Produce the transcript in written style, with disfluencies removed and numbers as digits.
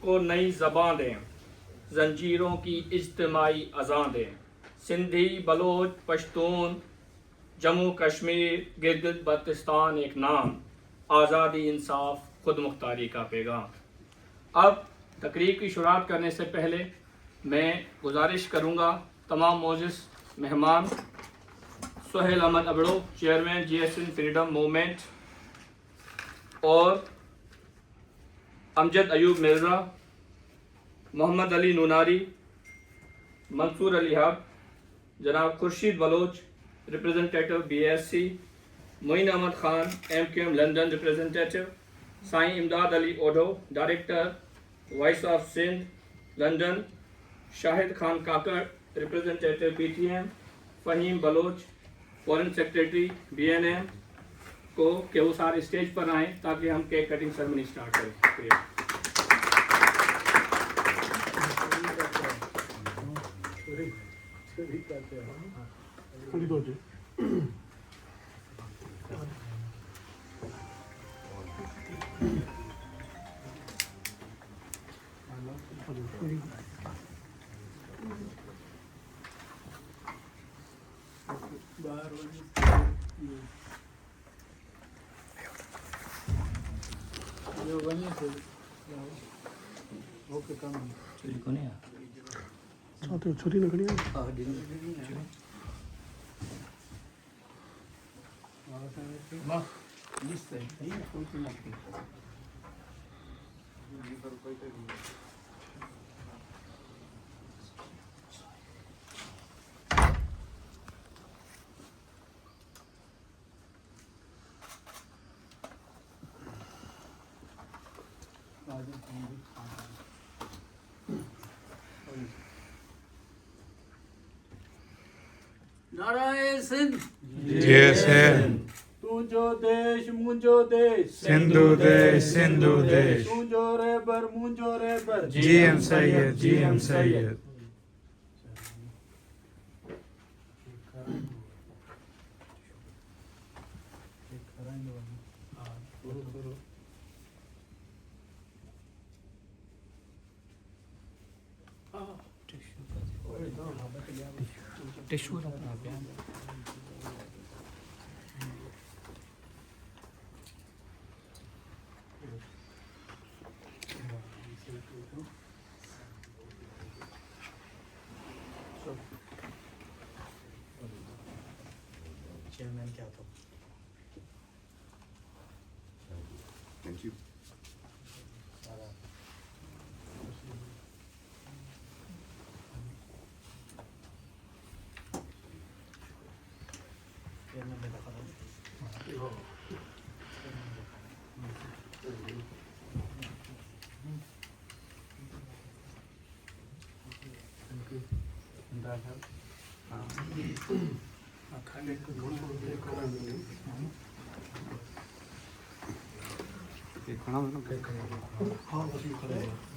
को नई ज़बां दें, जंजीरों की इज्तिमाई अज़ां दें। सिंधी, बलोच, पश्तून, जम्मू कश्मीर, गिलगित बल्तिस्तान एक नाम, आज़ादी, इंसाफ, खुद मुख्तारी का पैगाम। अब तकरीर की शुरुआत करने से पहले मैं गुजारिश करूँगा तमाम मोअज़्ज़िज़ मेहमान Suhail Ahmed Abro, chairman GSN freedom movement, और अमजद अयूब मिर्ज़ा, मोहम्मद अली नूनारी, मंसूर अली हक, जनाब Khurshid Baloch representative BSC, Moin Ahmed Khan MQM London representative, Sain Imdad Ali Odho director voice of Sindh London, Shahid Khan Kakar representative PTM, Faheem Baloch foreign secretary BNM को कि वो सारे स्टेज पर आएँ ताकि हम केक कटिंग सेरेमनी स्टार्ट करें। शुक्रिया। छोटी लकड़ी है। नारायण सिंध GSN तुझो देश मुंजो देश सिंधु देश सिंधु देश तुझो रेबर मुंजो रेबर GM सैयद चेयरमैन क्या था? Thank you. चेयरमैन ने कहा खाना